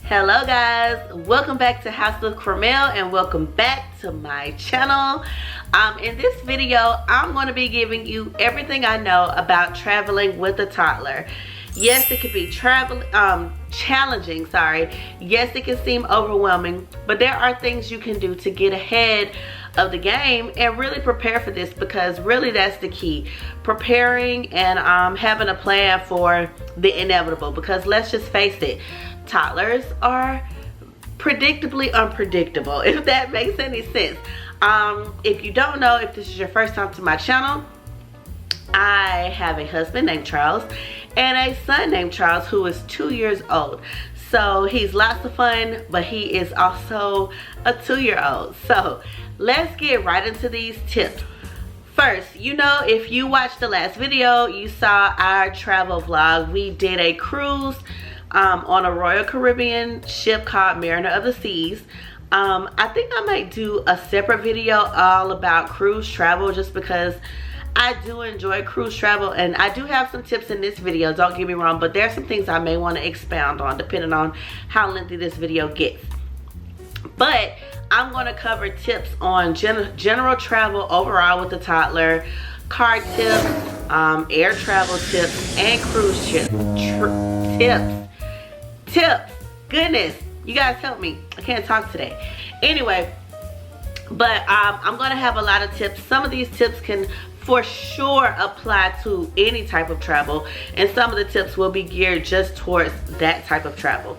Hello guys, welcome back to House of Cramel and welcome back to my channel. In this video, I'm going to be giving you everything I know about traveling with a toddler. Yes, it can be challenging, Yes, it can seem overwhelming, but there are things you can do to get ahead of the game and really prepare for this, because really that's the key. Preparing and having a plan for the inevitable, because let's just face it, toddlers are predictably unpredictable, if that makes any sense. If you don't know, if this is your first time to my channel, I have a husband named Charles and a son named Charles who is 2 years old. So he's lots of fun, but he is also a 2-year-old. So let's get right into these tips. First, if you watched the last video, you saw our travel vlog. We did a cruise on a Royal Caribbean ship called Mariner of the Seas. I think I might do a separate video all about cruise travel, just because I do enjoy cruise travel, and I do have some tips in this video, don't get me wrong, but there's some things I may want to expound on depending on how lengthy this video gets. But I'm going to cover tips on general travel overall with the toddler, car tips, air travel tips, and cruise tips. Goodness, you guys help me, I can't talk today. Anyway, but I'm going to have a lot of tips. Some of these tips can for sure apply to any type of travel, and some of the tips will be geared just towards that type of travel.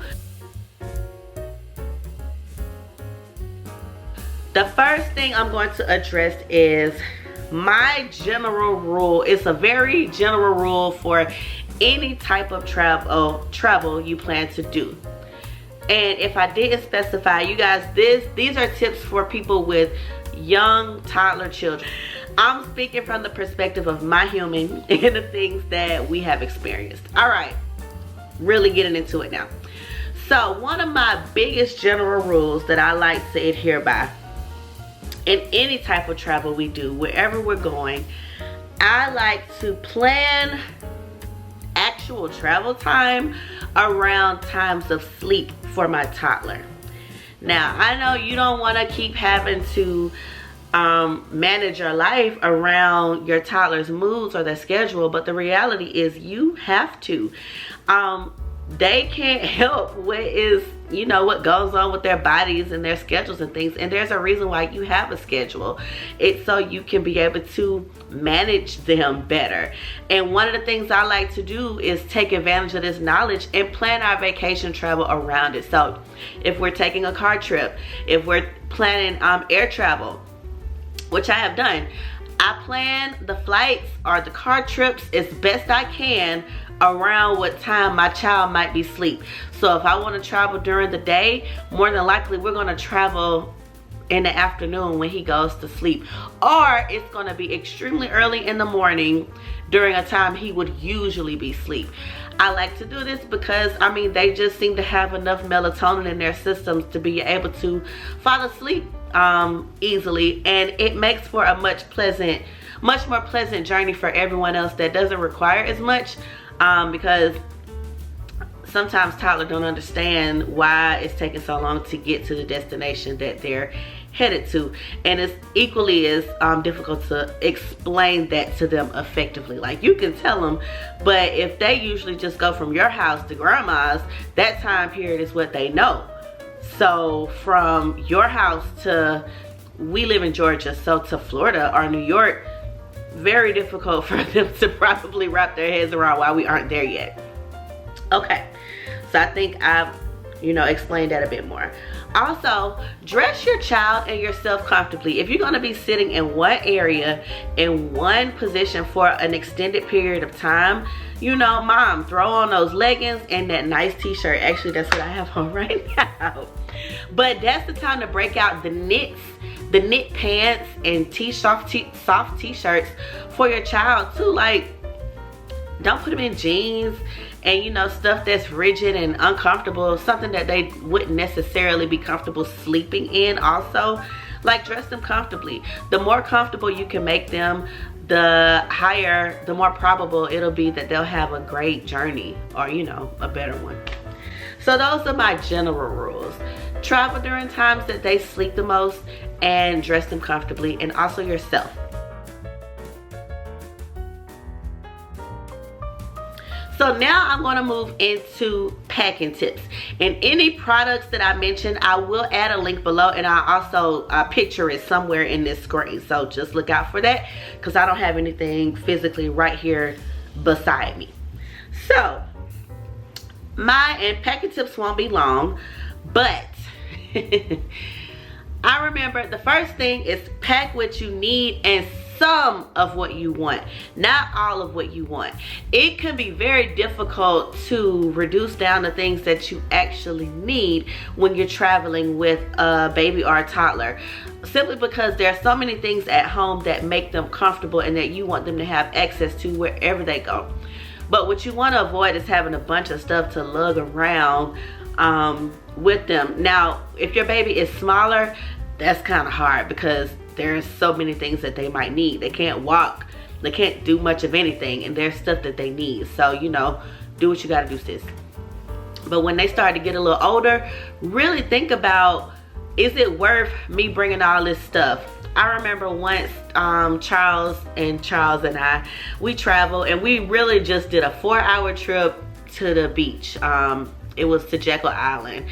The first thing I'm going to address is my general rule. It's a very general rule for any type of travel you plan to do. And if I didn't specify, you guys, these are tips for people with young toddler children. I'm speaking from the perspective of my human and the things that we have experienced. All right, really getting into it now. So one of my biggest general rules that I like to adhere by in any type of travel we do, wherever we're going, I like to plan actual travel time around times of sleep for my toddler. Now, I know you don't want to keep having to manage your life around your toddler's moods or their schedule, but the reality is you have to. They can't help what goes on with their bodies and their schedules and things, and there's a reason why you have a schedule. It's so you can be able to manage them better. And one of the things I like to do is take advantage of this knowledge and plan our vacation travel around it. So if we're taking a car trip, if we're planning air travel, which I have done, I plan the flights or the car trips as best I can around what time my child might be asleep. So if I want to travel during the day, more than likely we're going to travel in the afternoon when he goes to sleep, or it's going to be extremely early in the morning during a time he would usually be asleep. I like to do this because they just seem to have enough melatonin in their systems to be able to fall asleep easily, and it makes for a much more pleasant journey for everyone else that doesn't require as much, because sometimes toddlers don't understand why it's taking so long to get to the destination that they're headed to, and it's equally as difficult to explain that to them effectively. Like, you can tell them, but if they usually just go from your house to grandma's, that time period is what they know. So from your house to, we live in Georgia, so to Florida or New York, very difficult for them to probably wrap their heads around why we aren't there yet. Okay, so I think I've explained that a bit more. Also, dress your child and yourself comfortably. If you're going to be sitting in one area, in one position for an extended period of time, mom, throw on those leggings and that nice t-shirt. Actually, that's what I have on right now. But that's the time to break out the knit pants and soft t-shirts for your child too. Like, don't put them in jeans and stuff that's rigid and uncomfortable, something that they wouldn't necessarily be comfortable sleeping in. Also, like, dress them comfortably. The more comfortable you can make them, the more probable it'll be that they'll have a great journey, or a better one. So those are my general rules. Travel during times that they sleep the most and dress them comfortably, and also yourself. So now I'm going to move into packing tips. And any products that I mentioned, I will add a link below, and I'll also picture it somewhere in this screen. So just look out for that, because I don't have anything physically right here beside me. So and packing tips won't be long, but I remember the first thing is pack what you need and some of what you want, not all of what you want. It can be very difficult to reduce down the things that you actually need when you're traveling with a baby or a toddler, simply because there are so many things at home that make them comfortable and that you want them to have access to wherever they go. But what you want to avoid is having a bunch of stuff to lug around with them. Now, if your baby is smaller, that's kind of hard because there's so many things that they might need. They can't walk, they can't do much of anything, and there's stuff that they need. So, you know, do what you gotta do, sis. But when they start to get a little older, really think about, is it worth me bringing all this stuff? I remember once Charles and I, we traveled, and we really just did a 4-hour trip to the beach. It was to Jekyll Island.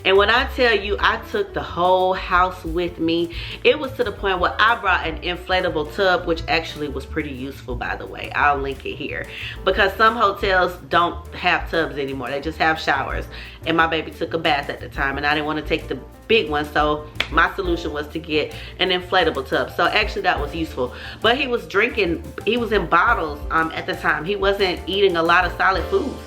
And when I tell you I took the whole house with me, it was to the point where I brought an inflatable tub, which actually was pretty useful, by the way. I'll link it here. Because some hotels don't have tubs anymore. They just have showers. And my baby took a bath at the time, and I didn't want to take the big one. So my solution was to get an inflatable tub. So actually that was useful. But he was in bottles at the time. He wasn't eating a lot of solid foods.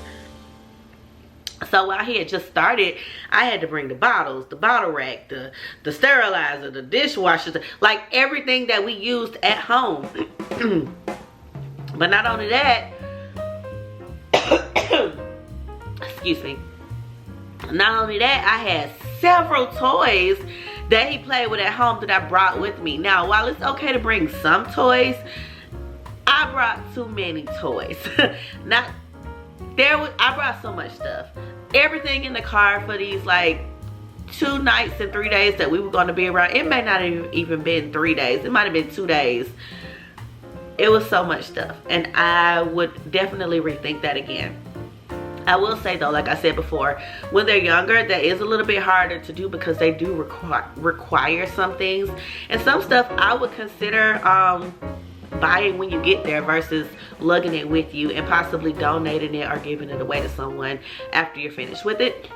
So while he had just started, I had to bring the bottles, the bottle rack, the sterilizer, the dishwasher, like everything that we used at home. But not only that, excuse me, not only that, I had several toys that he played with at home that I brought with me. Now, while it's okay to bring some toys, I brought too many toys. I brought so much stuff. Everything in the car for these like 2 nights and 3 days that we were going to be around. It may not have even been 3 days. It might have been 2 days. It was so much stuff, and I would definitely rethink that again. I will say though, like I said before, when they're younger, that is a little bit harder to do because they do require some things, and some stuff I would consider buying when you get there versus lugging it with you and possibly donating it or giving it away to someone after you're finished with it.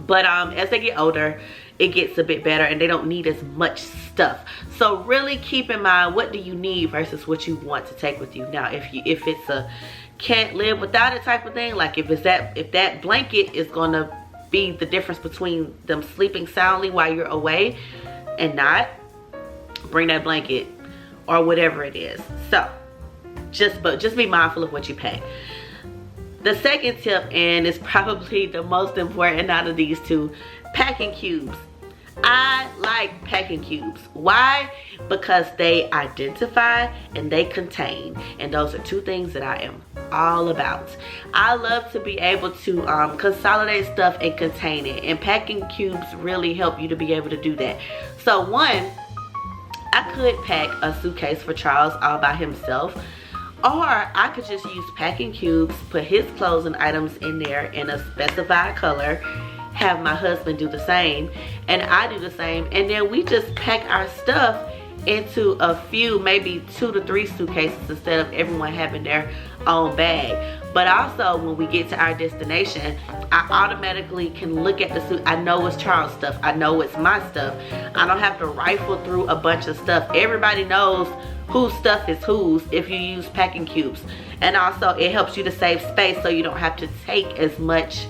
But as they get older, it gets a bit better and they don't need as much stuff. So really keep in mind, what do you need versus what you want to take with you. Now, if it's a can't live without it type of thing, like if that blanket is gonna be the difference between them sleeping soundly while you're away and not, bring that blanket or whatever it is. So just be mindful of what you pack. The second tip, and it's probably the most important out of these two, packing cubes. I like packing cubes. Why? Because they identify and they contain, and those are two things that I am all about. I love to be able to consolidate stuff and contain it, and packing cubes really help you to be able to do that. So one, I could pack a suitcase for Charles all by himself, or I could just use packing cubes, put his clothes and items in there in a specified color, have my husband do the same, and I do the same, and then we just pack our stuff into a few, maybe 2 to 3 suitcases instead of everyone having their own bag. But also when we get to our destination, I automatically can look at the suit. I know it's Charles' stuff. I know it's my stuff. I don't have to rifle through a bunch of stuff. Everybody knows whose stuff is whose if you use packing cubes. And also it helps you to save space so you don't have to take as much.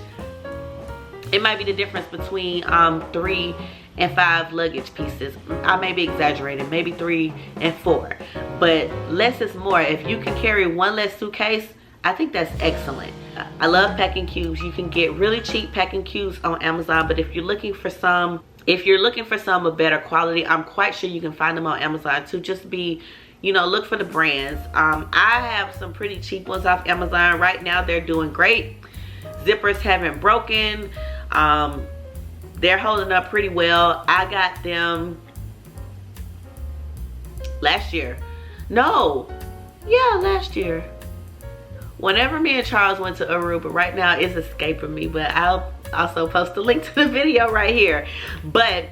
It might be the difference between 3 and 5 luggage pieces. I may be exaggerating, maybe 3 and 4. But less is more. If you can carry one less suitcase, I think that's excellent. I love packing cubes. You can get really cheap packing cubes on Amazon, but if you're looking for some of better quality, I'm quite sure you can find them on Amazon too. Just be, look for the brands. I have some pretty cheap ones off Amazon right now. They're doing great. zippers haven't broken. They're holding up pretty well. I got them last year. No, yeah, last year. Whenever me and Charles went to Aruba, right now it's escaping me, but I'll also post a link to the video right here. But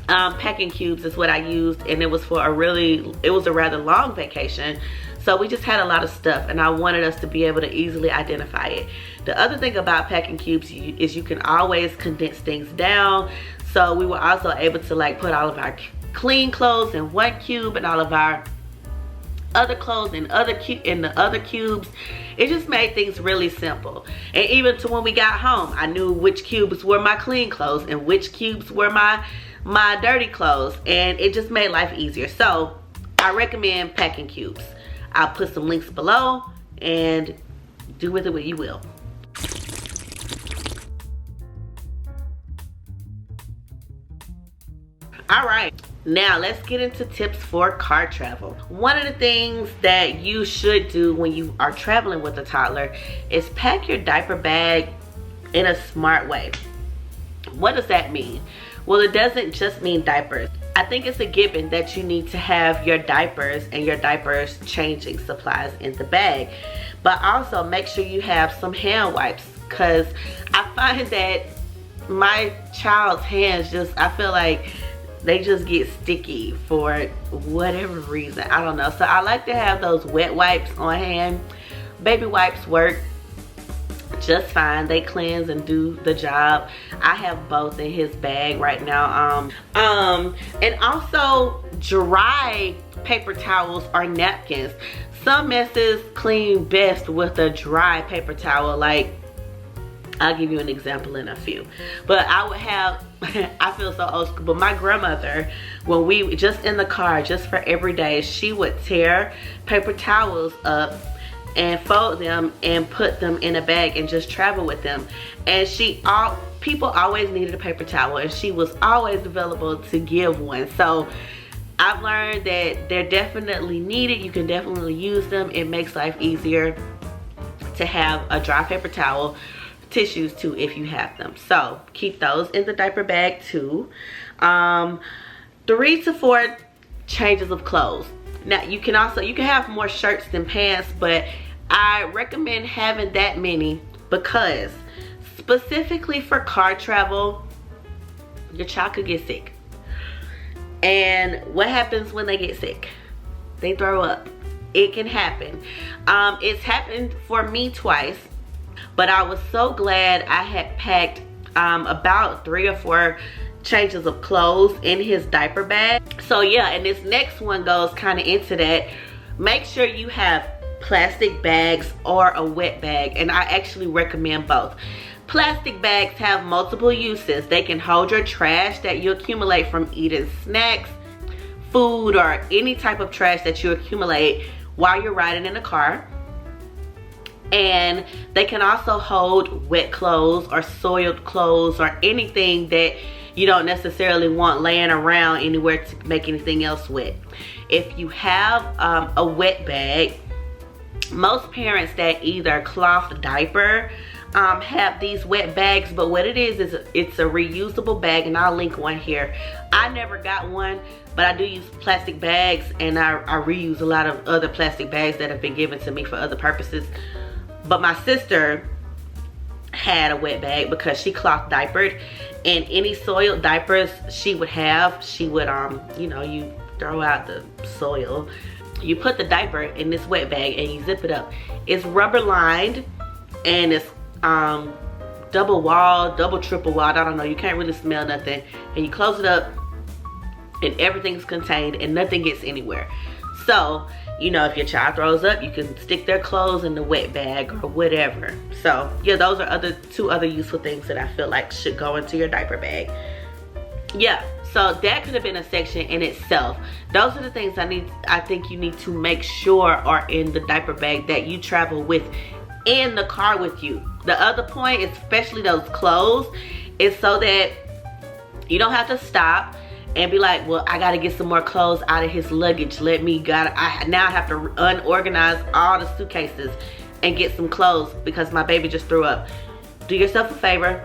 packing cubes is what I used, and it was for it was a rather long vacation. So we just had a lot of stuff, and I wanted us to be able to easily identify it. The other thing about packing cubes is you can always condense things down. So we were also able to like put all of our clean clothes in one cube and all of our other clothes in the other cubes. It just made things really simple. And even to when we got home, I knew which cubes were my clean clothes and which cubes were my dirty clothes, and it just made life easier. So I recommend packing cubes. I'll put some links below, and do with it what you will. All right, now let's get into tips for car travel. One of the things that you should do when you are traveling with a toddler is pack your diaper bag in a smart way. What does that mean? Well, it doesn't just mean diapers. I think it's a given that you need to have your diapers and your diapers changing supplies in the bag. But also make sure you have some hand wipes, because I find that my child's hands I feel like they just get sticky for whatever reason. I don't know. So I like to have those wet wipes on hand. Baby wipes work just fine. They cleanse and do the job. I have both in his bag right now. And also dry paper towels or napkins. Some messes clean best with a dry paper towel. Like, I'll give you an example in a few. But I would have, I feel so old school, but my grandmother, when we just in the car, just for every day, she would tear paper towels up and fold them and put them in a bag and just travel with them. And people always needed a paper towel, and she was always available to give one. So I've learned that they're definitely needed. You can definitely use them. It makes life easier to have a dry paper towel, tissues too if you have them. So keep those in the diaper bag too. 3 to 4 changes of clothes. Now you can have more shirts than pants, but I recommend having that many because specifically for car travel, your child could get sick. And what happens when they get sick? They throw up. It can happen. It's happened for me twice, but I was so glad I had packed about 3 or 4 changes of clothes in his diaper bag. So yeah, and this next one goes kind of into that. Make sure you have plastic bags or a wet bag, and I actually recommend both. Plastic bags have multiple uses. They can hold your trash that you accumulate from eating snacks, food, or any type of trash that you accumulate while you're riding in a car. And they can also hold wet clothes or soiled clothes or anything that you don't necessarily want laying around anywhere to make anything else wet. If you have a wet bag, most parents that either cloth diaper have these wet bags, but what it is it's a reusable bag, and I'll link one here. I never got one, but I do use plastic bags, and I reuse a lot of other plastic bags that have been given to me for other purposes. But my sister had a wet bag because she cloth diapered, and any soiled diapers she would you know, you throw out the soil, you put the diaper in this wet bag and you zip it up. It's rubber lined, and it's double walled, double triple walled, I don't know, you can't really smell nothing, and you close it up and everything's contained and nothing gets anywhere. So you know, if your child throws up, you can stick their clothes in the wet bag or whatever. So yeah, those are two other useful things that I feel like should go into your diaper bag. Yeah, so that could have been a section in itself. Those are the things I think you need to make sure are in the diaper bag that you travel with in the car with you. The other point, especially those clothes, is so that you don't have to stop and be like, well, I gotta get some more clothes out of his luggage. I now have to unorganize all the suitcases. and get some clothes because my baby just threw up. Do yourself a favor,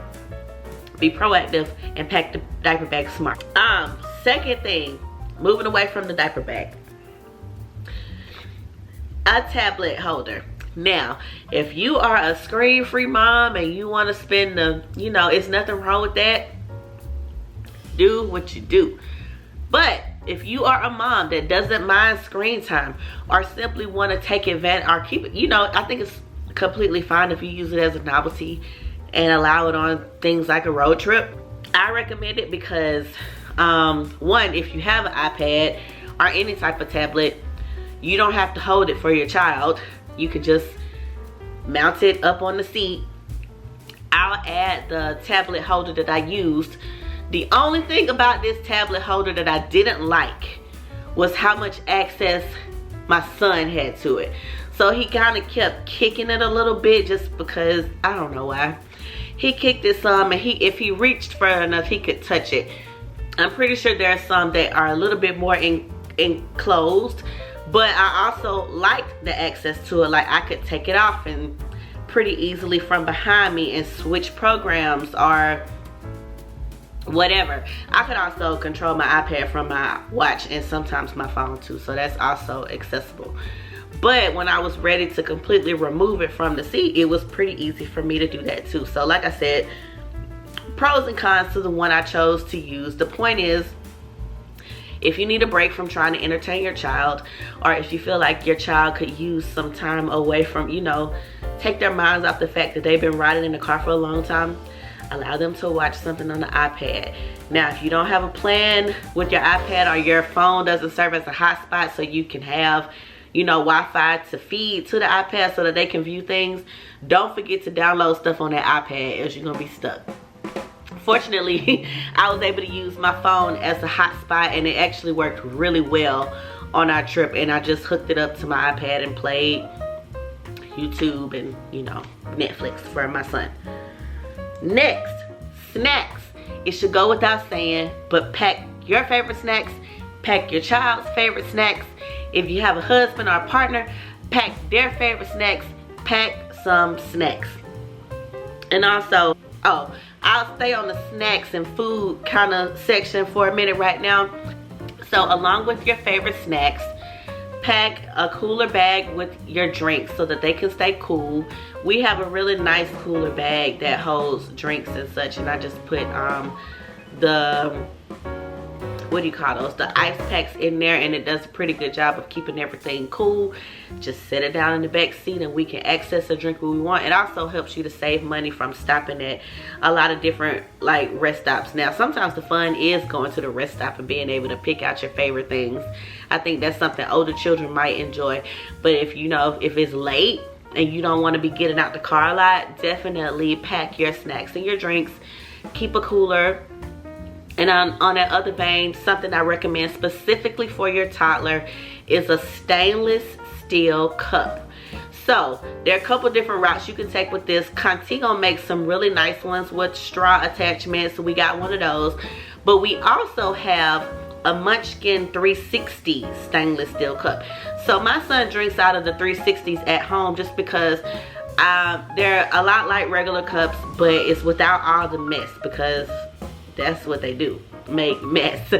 be proactive, and pack the diaper bag smart. Second thing, moving away from the diaper bag, a tablet holder. Now, if you are a screen-free mom and you want to spend the, you know, it's nothing wrong with that. Do what you do. But if you are a mom that doesn't mind screen time or simply want to take advantage or keep it, you know, I think it's completely fine if you use it as a novelty and allow it on things like a road trip. I recommend it because one, if you have an iPad or any type of tablet, you don't have to hold it for your child. You could just mount it up on the seat. I'll add the tablet holder that I used. The only thing about this tablet holder that I didn't like was how much access my son had to it. So he kind of kept kicking it a little bit just because, I don't know why. He kicked it some, and if he reached far enough, he could touch it. I'm pretty sure there are some that are a little bit more enclosed, but I also liked the access to it. Like, I could take it off and pretty easily from behind me and switch programs or whatever. I could also control my iPad from my watch and sometimes my phone too, so that's also accessible. But when I was ready to completely remove it from the seat, it was pretty easy for me to do that too. So like I said, pros and cons to the one I chose to use. The point is, if you need a break from trying to entertain your child, or if you feel like your child could use some time away from, you know, take their minds off the fact that they've been riding in the car for a long time, allow them to watch something on the iPad. Now, if you don't have a plan with your iPad or your phone doesn't serve as a hotspot so you can have, you know, Wi-Fi to feed to the iPad so that they can view things, don't forget to download stuff on that iPad, else you're gonna be stuck. Fortunately, I was able to use my phone as a hotspot, and it actually worked really well on our trip, and I just hooked it up to my iPad and played YouTube and, you know, Netflix for my son. Next, snacks. It should go without saying, but pack your favorite snacks, pack your child's favorite snacks. If you have a husband or a partner, pack their favorite snacks, pack some snacks. And also, I'll stay on the snacks and food kind of section for a minute right now. So along with your favorite snacks, pack a cooler bag with your drinks so that they can stay cool. We have a really nice cooler bag that holds drinks and such, and I just put the, what do you call those, the ice packs in there, and it does a pretty good job of keeping everything cool. Just set it down in the back seat and we can access a drink when we want. It also helps you to save money from stopping at a lot of different like rest stops. Now, sometimes the fun is going to the rest stop and being able to pick out your favorite things. I think that's something older children might enjoy. But if you know, if it's late and you don't want to be getting out the car a lot, definitely pack your snacks and your drinks. Keep a cooler. And on that other vein, something I recommend specifically for your toddler is a stainless steel cup. So there are a couple different routes you can take with this. Conitgo makes some really nice ones with straw attachments, so we got one of those. But we also have a Munchkin 360 stainless steel cup. So my son drinks out of the 360s at home just because they're a lot like regular cups, but it's without all the mess, because that's what they do, make mess,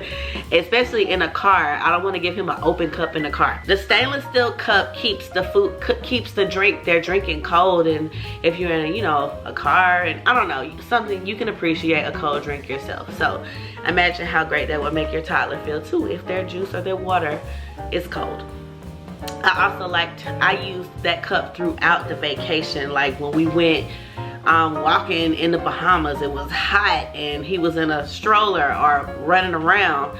especially in a car. I don't want to give him an open cup in the car. The stainless steel cup keeps the food, keeps the drink they're drinking cold, and if you're in a, you know, a car, and I don't know, something you can appreciate a cold drink yourself. So imagine how great that would make your toddler feel too if their juice or their water is cold. I also I used that cup throughout the vacation. Like when we went walking in the Bahamas, it was hot and he was in a stroller or running around.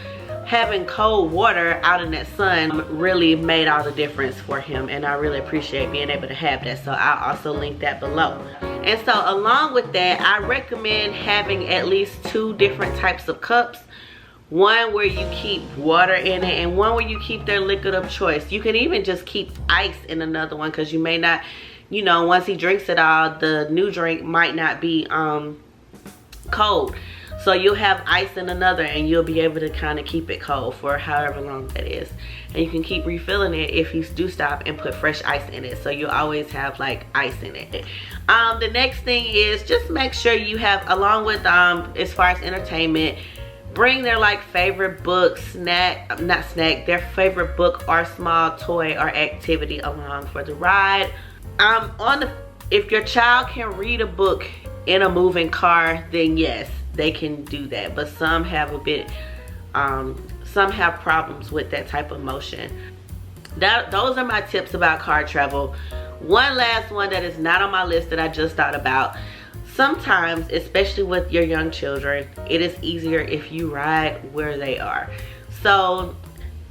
Having cold water out in that sun really made all the difference for him, and I really appreciate being able to have that. So I'll also link that below. And so along with that, I recommend having at least 2 different types of cups. One where you keep water in it, and one where you keep their liquid of choice. You can even just keep ice in another one, because you may not, you know, once he drinks it all, the new drink might not be cold. So you'll have ice in another and you'll be able to kind of keep it cold for however long that is. And you can keep refilling it if you do stop and put fresh ice in it. So you'll always have like ice in it. The next thing is just make sure you have, along with as far as entertainment, bring their like favorite book, their favorite book or small toy or activity along for the ride. If your child can read a book in a moving car, then yes, they can do that. But some have some have problems with that type of motion. Those are my tips about car travel. One last one that is not on my list that I just thought about. Sometimes, especially with your young children, it is easier if you ride where they are. So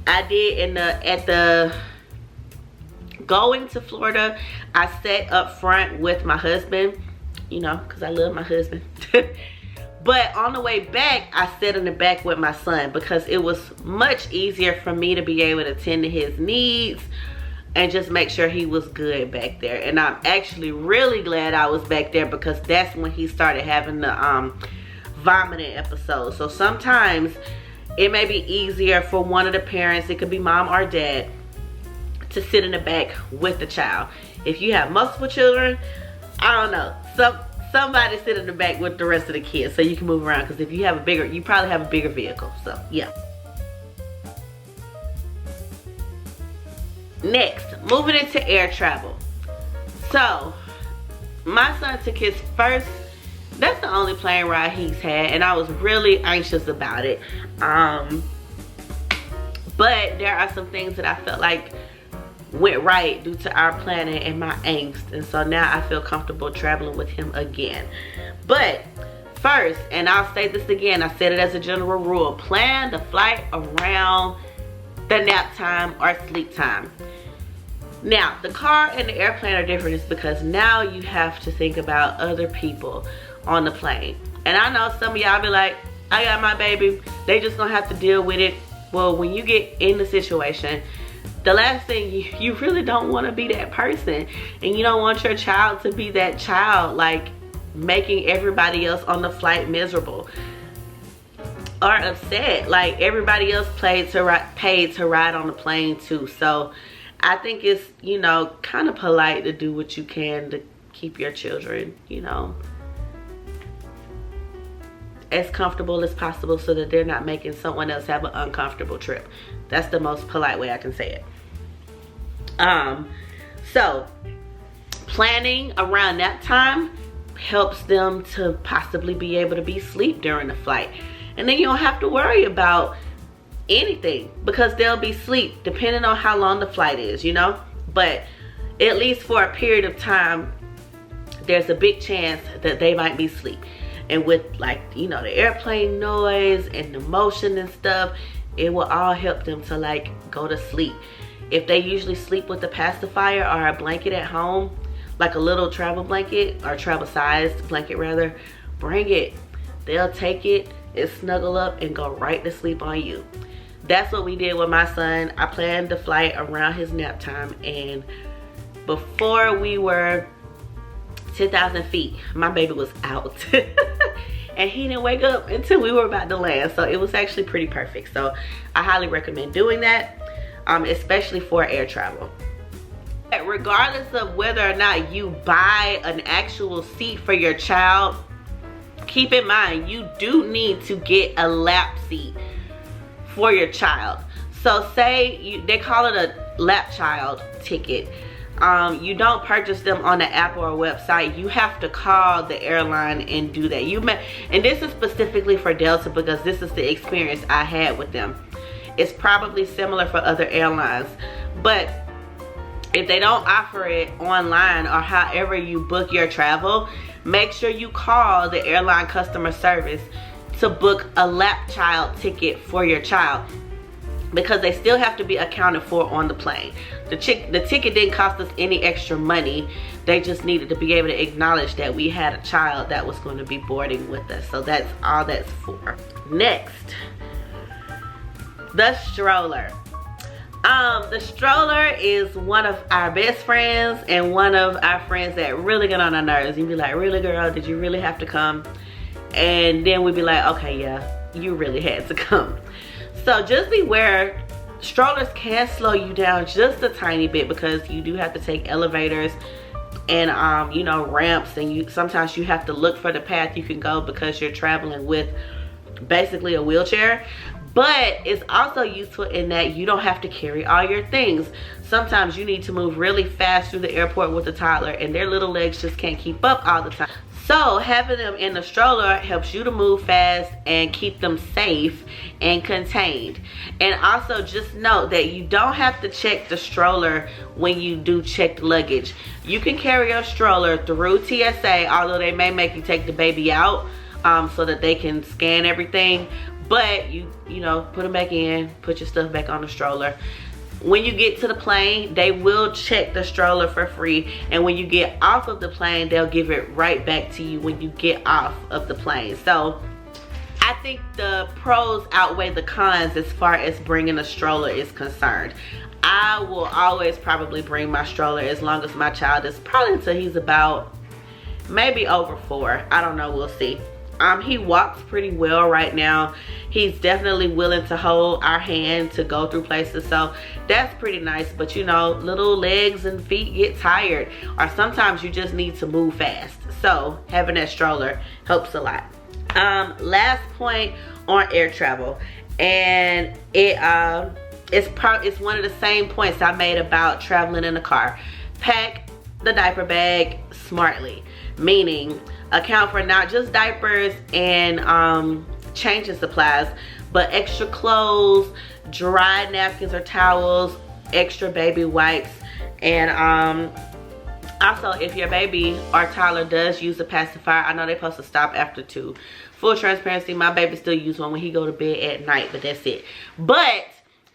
I did going to Florida, I sat up front with my husband, you know, because I love my husband. But on the way back, I sat in the back with my son because it was much easier for me to be able to tend to his needs and just make sure he was good back there. And I'm actually really glad I was back there because that's when he started having the vomiting episode. So sometimes it may be easier for one of the parents, it could be mom or dad, to sit in the back with the child. If you have multiple children, I don't know, somebody sit in the back with the rest of the kids so you can move around, because if you have a bigger, you probably have a bigger vehicle. So yeah. Next, moving into air travel. So my son took his first, that's the only plane ride he's had, and I was really anxious about it. But there are some things that I felt like went right due to our planning and my angst, and so now I feel comfortable traveling with him again. But first, and I'll say this again, I said it as a general rule, plan the flight around the nap time or sleep time. Now the car and the airplane are different is because now you have to think about other people on the plane. And I know some of y'all be like, I got my baby, they just gonna have to deal with it. Well, when you get in the situation, the last thing, you really don't want to be that person, and you don't want your child to be that child, like making everybody else on the flight miserable or upset, like everybody else paid to ride on the plane too. So I think it's, you know, kind of polite to do what you can to keep your children, you know, as comfortable as possible so that they're not making someone else have an uncomfortable trip. That's the most polite way I can say it. So planning around nap time helps them to possibly be able to be asleep during the flight. And then you don't have to worry about anything because they'll be asleep depending on how long the flight is, you know. But at least for a period of time, there's a big chance that they might be asleep. And with, like, you know, the airplane noise and the motion and stuff, it will all help them to like go to sleep. If they usually sleep with a pacifier or a blanket at home, like a little travel blanket or travel sized blanket rather, bring it. They'll take it and snuggle up and go right to sleep on you. That's what we did with my son. I planned the flight around his nap time, and before we were 10,000 feet, my baby was out. And he didn't wake up until we were about to land. So it was actually pretty perfect. So I highly recommend doing that, especially for air travel. Regardless of whether or not you buy an actual seat for your child, keep in mind you do need to get a lap seat for your child. So say they call it a lap child ticket. You don't purchase them on the app or a website. You have to call the airline and do that. And this is specifically for Delta because this is the experience I had with them. It's probably similar for other airlines, but if they don't offer it online or however you book your travel, make sure you call the airline customer service to book a lap child ticket for your child, because they still have to be accounted for on the plane. The ticket didn't cost us any extra money. They just needed to be able to acknowledge that we had a child that was going to be boarding with us. So that's all that's for. Next, the stroller. The stroller is one of our best friends and one of our friends that really get on our nerves. You'd be like, really girl, did you really have to come? and then we'd be like, okay, yeah, you really had to come. So just beware, strollers can slow you down just a tiny bit because you do have to take elevators and you know, ramps, and sometimes you have to look for the path you can go because you're traveling with basically a wheelchair. But it's also useful in that you don't have to carry all your things. Sometimes you need to move really fast through the airport with a toddler and their little legs just can't keep up all the time. So having them in the stroller helps you to move fast and keep them safe and contained. And also just note that you don't have to check the stroller when you do check luggage. You can carry your stroller through TSA, although they may make you take the baby out so that they can scan everything. But you know, put them back in, put your stuff back on the stroller. When you get to the plane, they will check the stroller for free, and when you get off of the plane, they'll give it right back to you when you get off of the plane. So I think the pros outweigh the cons as far as bringing a stroller is concerned. I will always probably bring my stroller as long as my child is, probably until he's about maybe over 4. I don't know, we'll see. He walks pretty well right now. He's definitely willing to hold our hand to go through places, so that's pretty nice. But you know, little legs and feet get tired, or sometimes you just need to move fast. So having that stroller helps a lot. Last point on air travel, and it's one of the same points I made about traveling in a car. Pack the diaper bag smartly, meaning account for not just diapers and changing supplies, but extra clothes, dry napkins or towels, extra baby wipes, and also if your baby or toddler does use a pacifier, I know they're supposed to stop after 2. Full transparency, my baby still uses one when he go to bed at night, but that's it. But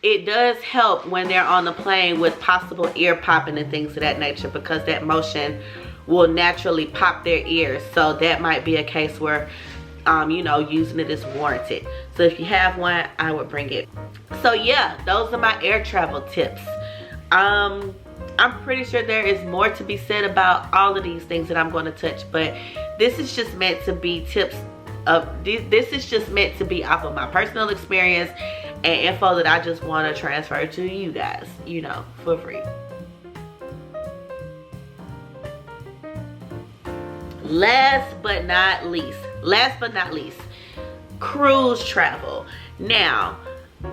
it does help when they're on the plane with possible ear popping and things of that nature, because that motion will naturally pop their ears. So that might be a case where you know, using it is warranted. So if you have one, I would bring it. So yeah, those are my air travel tips. I'm pretty sure there is more to be said about all of these things that I'm going to touch, but this is just meant to be tips of this is just meant to be off of my personal experience and info that I just want to transfer to you guys, you know, for free. Last but not least, cruise travel. Now,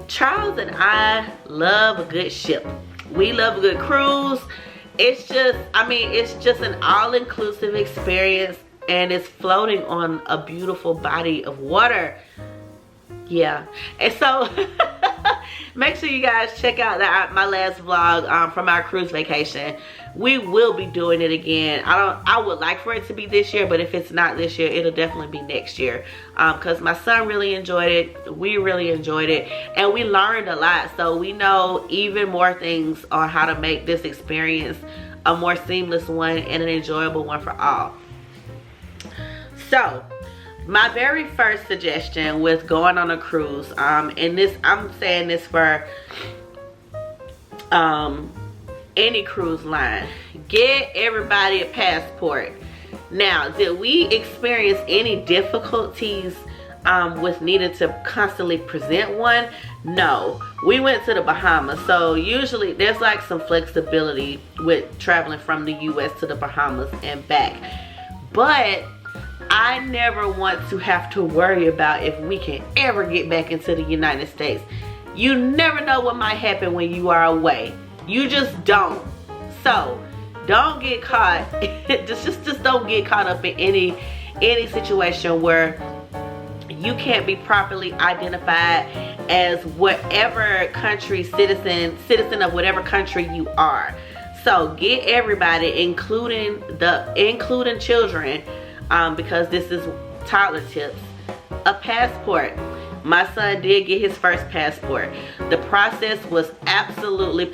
Charles and I love a good ship. We love a good cruise. It's just, I mean, it's just an all-inclusive experience, and it's floating on a beautiful body of water. Yeah, and so make sure you guys check out my last vlog from our cruise vacation. We will be doing it again. I would like for it to be this year, but if it's not this year, it'll definitely be next year, because my son really enjoyed it, we really enjoyed it, and we learned a lot. So we know even more things on how to make this experience a more seamless one and an enjoyable one for all. So my very first suggestion with going on a cruise, and this, I'm saying this for any cruise line, get everybody a passport. Now, did we experience any difficulties with needing to constantly present one? No. We went to the Bahamas, so usually there's like some flexibility with traveling from the US to the Bahamas and back, but I never want to have to worry about if we can ever get back into the United States. You never know what might happen when you are away. You just don't. So don't get caught. just don't get caught up in any situation where you can't be properly identified as whatever country citizen of whatever country you are. So get everybody, including children, because this is toddler tips, a passport. My son did get his first passport. The process was absolutely,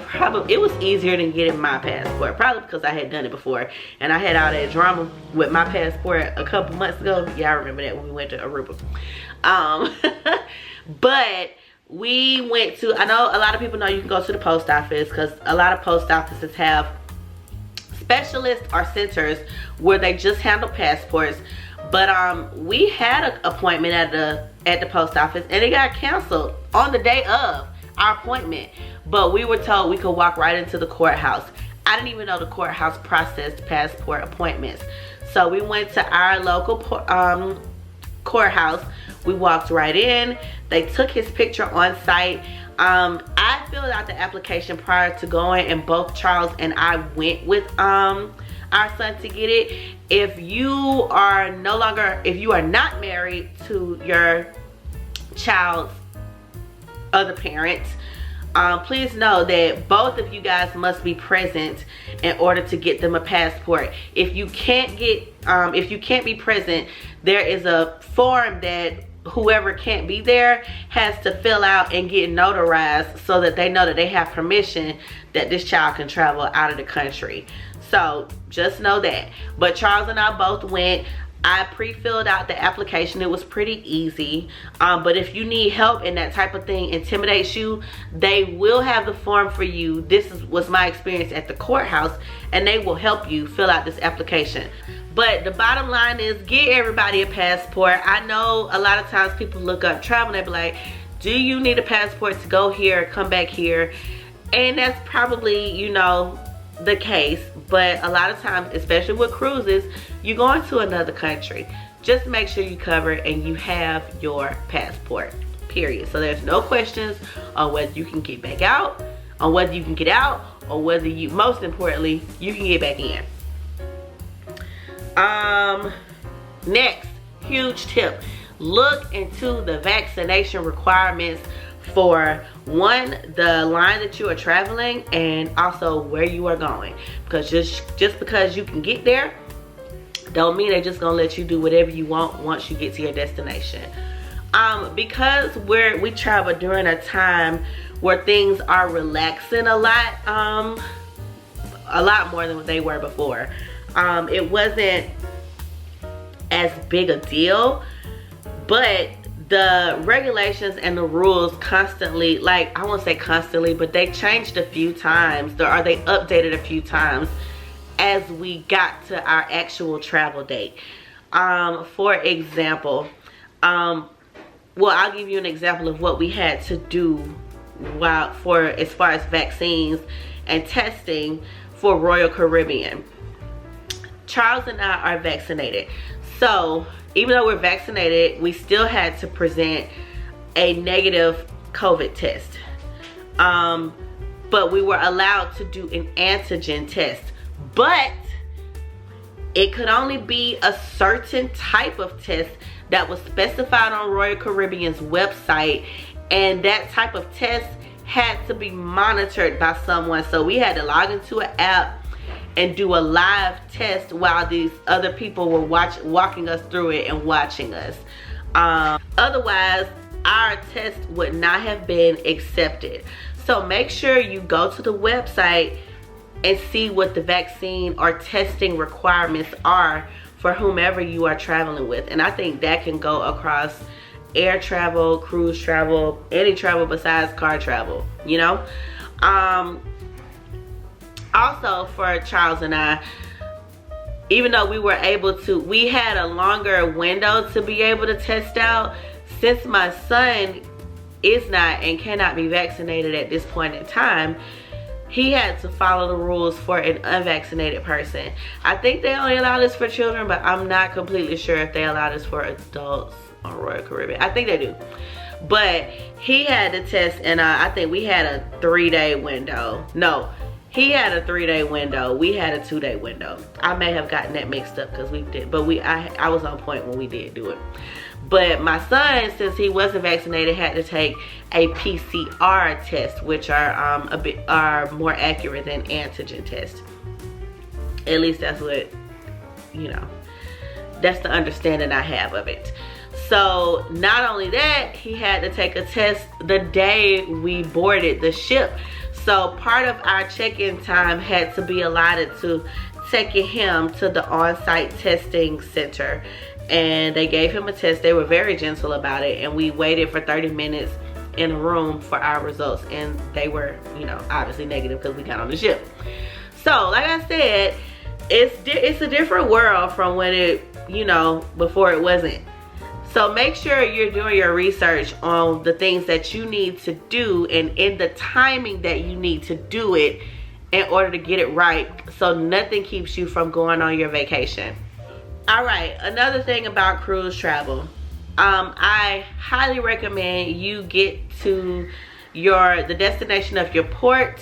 it was easier than getting my passport, probably because I had done it before and I had all that drama with my passport a couple months ago. Yeah, I remember that when we went to Aruba. But we went to, I know a lot of people know you can go to the post office, because a lot of post offices have specialists or centers where they just handle passports. But we had an appointment at the post office, and it got canceled on the day of our appointment. But we were told we could walk right into the courthouse. I didn't even know the courthouse processed passport appointments. So we went to our local courthouse. We walked right in. They took his picture on site. I filled out the application prior to going, and both Charles and I went with our son to get it. If you are not married to your child's other parents, please know that both of you guys must be present in order to get them a passport. If you can't be present, there is a form that whoever can't be there has to fill out and get notarized so that they know that they have permission that this child can travel out of the country. So just know that. But Charles and I both went. I pre-filled out the application. It was pretty easy. But if you need help and that type of thing intimidates you, they will have the form for you. This was my experience at the courthouse, and they will help you fill out this application. But the bottom line is, get everybody a passport. I know a lot of times people look up travel and they be like, do you need a passport to go here, come back here? And that's probably, you know, the case. But a lot of times, especially with cruises, you're going to another country. Just make sure you cover it and you have your passport, period. So there's no questions on whether you can get back out, on whether you can get out, or whether you, most importantly, you can get back in. Next, huge tip. Look into the vaccination requirements for the line that you are traveling, and also where you are going. Because just because you can get there don't mean they're just gonna let you do whatever you want once you get to your destination. Because we travel during a time where things are relaxing a lot more than what they were before. It wasn't as big a deal, but the regulations and the rules constantly, like, I won't say constantly, but they changed a few times, or they updated a few times as we got to our actual travel date. For example, well, I'll give you an example of what we had to do as far as vaccines and testing for Royal Caribbean. Charles and I are vaccinated. So even though we're vaccinated, we still had to present a negative COVID test. But we were allowed to do an antigen test. But it could only be a certain type of test that was specified on Royal Caribbean's website. And that type of test had to be monitored by someone. So we had to log into an app and do a live test while these other people were walking us through it and watching us. Otherwise, our test would not have been accepted. So make sure you go to the website and see what the vaccine or testing requirements are for whomever you are traveling with. And I think that can go across air travel, cruise travel, any travel besides car travel, you know? Also, for Charles and I, even though we had a longer window to be able to test out, since my son is not and cannot be vaccinated at this point in time, he had to follow the rules for an unvaccinated person. I think they only allow this for children, but I'm not completely sure if they allow this for adults on Royal Caribbean. I think they do. But he had to test, and I think we had a 3-day window. No, he had a 3-day window. We had a 2-day window. I may have gotten that mixed up because we did, but I was on point when we did do it. But my son, since he wasn't vaccinated, had to take a PCR test, which are more accurate than antigen tests. At least that's what, you know, that's the understanding I have of it. So not only that, he had to take a test the day we boarded the ship. So part of our check-in time had to be allotted to taking him to the on-site testing center. And they gave him a test. They were very gentle about it. And we waited for 30 minutes in a room for our results. And they were, you know, obviously negative because we got on the ship. So, like I said, it's a different world from when it you know, before it wasn't. So make sure you're doing your research on the things that you need to do and in the timing that you need to do it in order to get it right, so nothing keeps you from going on your vacation. All right, another thing about cruise travel, I highly recommend you get to the destination of your port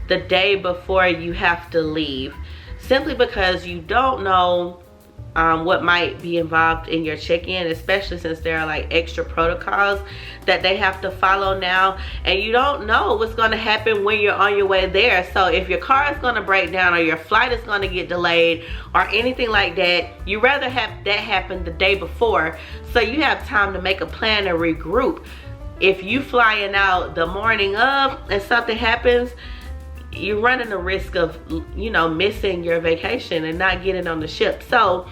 the day before you have to leave, simply because you don't know what might be involved in your check-in, especially since there are like extra protocols that they have to follow now, and you don't know what's going to happen when you're on your way there. So if your car is going to break down or your flight is going to get delayed or anything like that, you rather have that happen the day before, so you have time to make a plan and regroup. If you flying out the morning of and something happens, you're running the risk of, you know, missing your vacation and not getting on the ship. So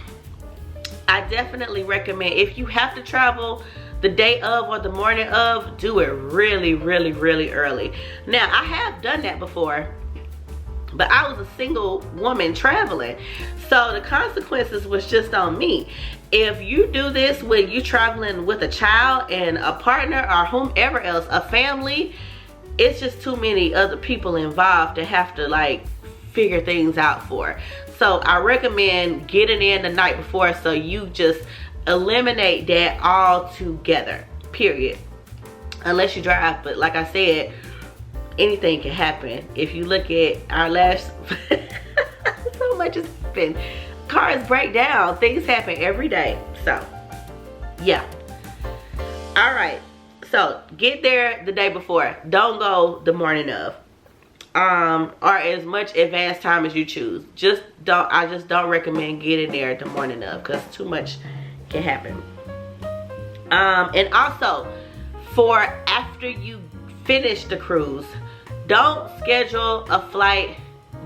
I definitely recommend, if you have to travel the day of or the morning of, do it really, really, really early. Now, I have done that before, but I was a single woman traveling, so the consequences was just on me. If you do this when you traveling with a child and a partner or whomever else, a family, it's just too many other people involved to have to like figure things out for. So I recommend getting in the night before, so you just eliminate that all together, period. Unless you drive, but like I said, anything can happen. If you look at our last so much has happened. Cars break down, things happen every day. So yeah. All right, so get there the day before, don't go the morning of, or as much advanced time as you choose. I just don't recommend getting there the morning of, because too much can happen. And also, for after you finish the cruise, don't schedule a flight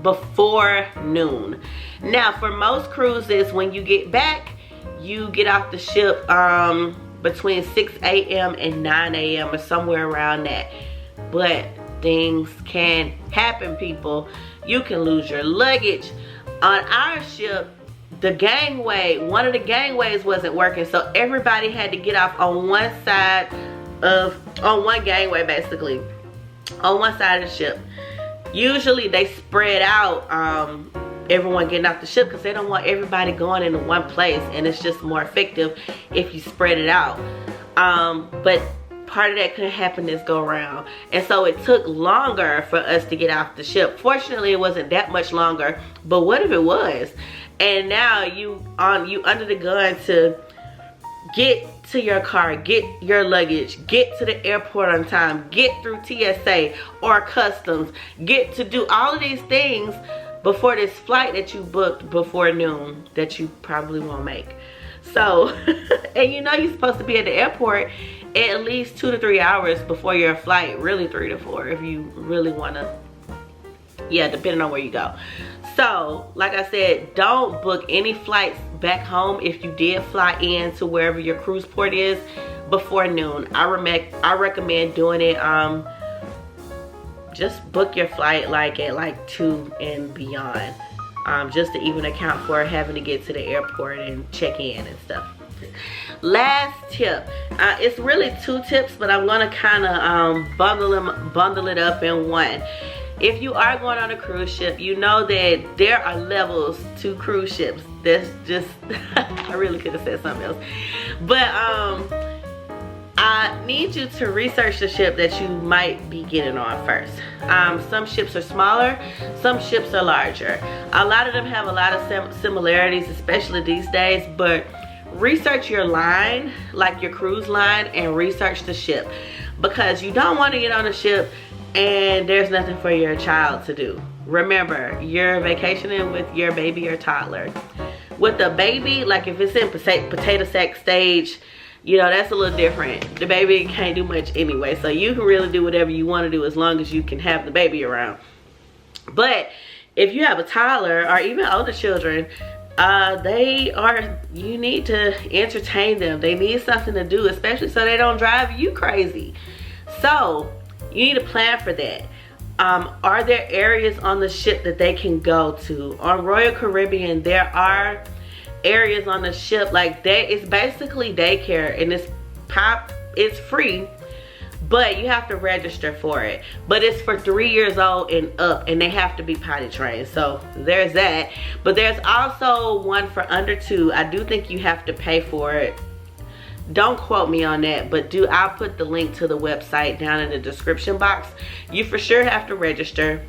before noon. Now, for most cruises, when you get back, you get off the ship between 6 a.m. and 9 a.m. or somewhere around that. But things can happen, people. You can lose your luggage. On our ship, the gangway, one of the gangways wasn't working, so everybody had to get off on one side of, on one gangway basically, on one side of the ship. Usually they spread out everyone getting off the ship, because they don't want everybody going into one place, and it's just more effective if you spread it out. But part of that couldn't happen this go around, and so it took longer for us to get off the ship. Fortunately, it wasn't that much longer, but what if it was? And now you under the gun to get to your car, get your luggage, get to the airport on time, get through TSA or customs, get to do all of these things before this flight that you booked before noon that you probably won't make. So, and you know you're supposed to be at the airport at least 2 to 3 hours before your flight, really 3 to 4 if you really want to, yeah, depending on where you go. So, like I said, don't book any flights back home if you did fly in to wherever your cruise port is before noon. I recommend doing it, just book your flight like at like 2 and beyond, just to even account for having to get to the airport and check in and stuff. Last tip, it's really 2 tips, but I'm gonna kind of bundle it up in one. If you are going on a cruise ship, you know that there are levels to cruise ships. That's just I really could have said something else, but I need you to research the ship that you might be getting on first. Some ships are smaller, some ships are larger. A lot of them have a lot of similarities, especially these days, but research your line, like your cruise line, and research the ship, because you don't want to get on a ship and there's nothing for your child to do. Remember, you're vacationing with your baby or toddler. With the baby, like if it's in potato sack stage, you know, that's a little different. The baby can't do much anyway, so you can really do whatever you want to do as long as you can have the baby around. But if you have a toddler or even older children, you need to entertain them. They need something to do, especially so they don't drive you crazy. So you need to plan for that. Are there areas on the ship that they can go to? On Royal Caribbean, there are areas on the ship. Like that, it's basically daycare, and it's free, but you have to register for it. But it's for 3 years old and up, and they have to be potty trained. So there's that. But there's also one for under 2. I do think you have to pay for it. Don't quote me on that, but I'll put the link to the website down in the description box. You for sure have to register.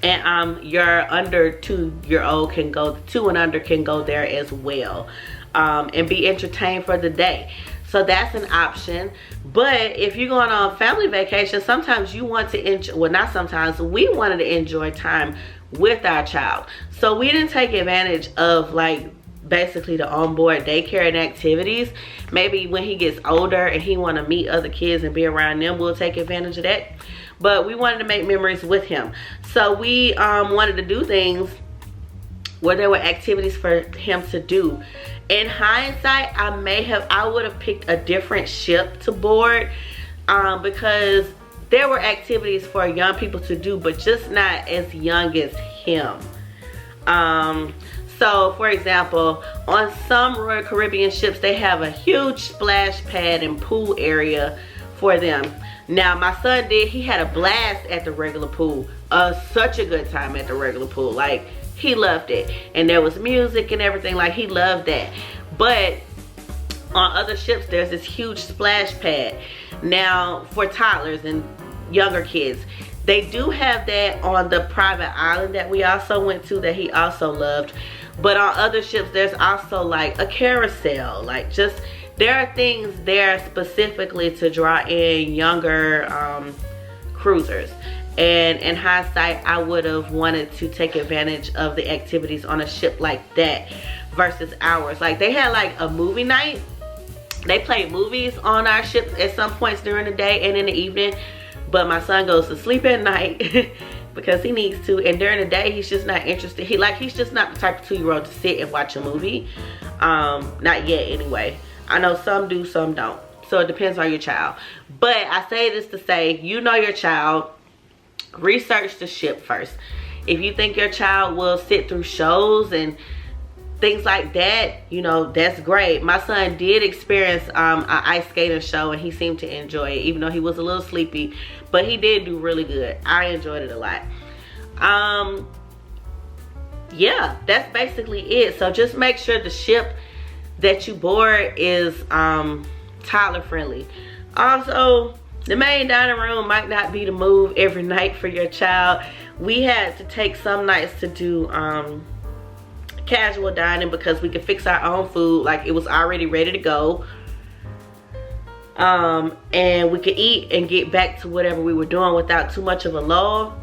And your under 2-year-old can go, 2 and under can go there as well, and be entertained for the day. So that's an option. But if you're going on family vacation, sometimes you want to enjoy, well, not sometimes, we wanted to enjoy time with our child. So we didn't take advantage of like basically the onboard daycare and activities. Maybe when he gets older and he want to meet other kids and be around them, we'll take advantage of that. But we wanted to make memories with him. So we wanted to do things where there were activities for him to do. In hindsight, I would have picked a different ship to board, because there were activities for young people to do, but just not as young as him. So for example, on some Royal Caribbean ships, they have a huge splash pad and pool area for them. Now my son he had a blast at the regular pool. Such a good time at the regular pool. Like, he loved it. And there was music and everything. Like, he loved that. But on other ships, there's this huge splash pad. Now for toddlers and younger kids, they do have that on the private island that we also went to, that he also loved. But on other ships, there's also like a carousel. Like, just, there are things there specifically to draw in younger cruisers. And in hindsight, I would have wanted to take advantage of the activities on a ship like that versus ours. Like, they had like a movie night. They played movies on our ships at some points during the day and in the evening. But my son goes to sleep at night because he needs to. And during the day, he's just not interested. He's just not the type of 2-year-old to sit and watch a movie. Not yet anyway. I know some do, some don't. So it depends on your child. But I say this to say, you know your child. Research the ship first. If you think your child will sit through shows and things like that, you know, that's great. My son did experience an ice skating show, and he seemed to enjoy it, even though he was a little sleepy. But he did do really good. I enjoyed it a lot. Yeah, that's basically it. So just make sure the ship that you board is toddler friendly. Also, the main dining room might not be the move every night for your child. We had to take some nights to do casual dining because we could fix our own food. Like, it was already ready to go. And we could eat and get back to whatever we were doing without too much of a lull.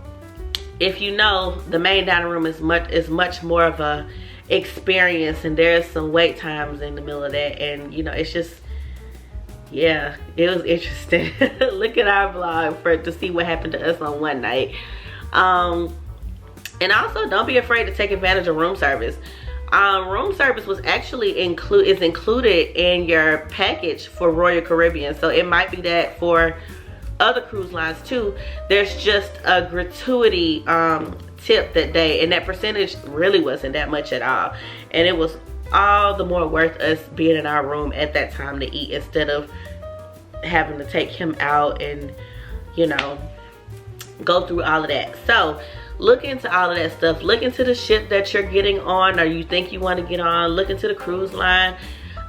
If you know, the main dining room is much more of a experience, and there's some wait times in the middle of that, and you know, it's just, yeah, it was interesting. Look at our vlog to see what happened to us on one night. And also, don't be afraid to take advantage of room service. Room service was actually included in your package for Royal Caribbean, so it might be that for other cruise lines too. There's just a gratuity tip that day, and that percentage really wasn't that much at all, and it was all the more worth us being in our room at that time to eat, instead of having to take him out and, you know, go through all of that. So look into all of that stuff. Look into the ship that you're getting on, or you think you want to get on. Look into the cruise line.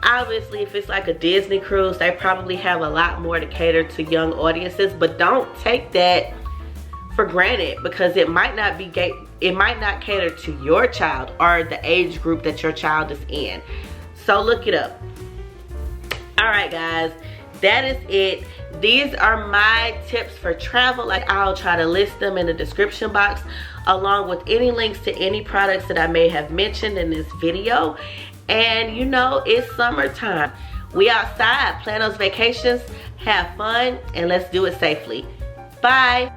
Obviously, if it's like a Disney cruise, they probably have a lot more to cater to young audiences, but don't take that for granted, because it might not cater to your child or the age group that your child is in. So look it up. All right, guys, that is it. These are my tips for travel. Like, I'll try to list them in the description box, along with any links to any products that I may have mentioned in this video. And you know, it's summertime. We outside, plan those vacations, have fun, and let's do it safely. Bye.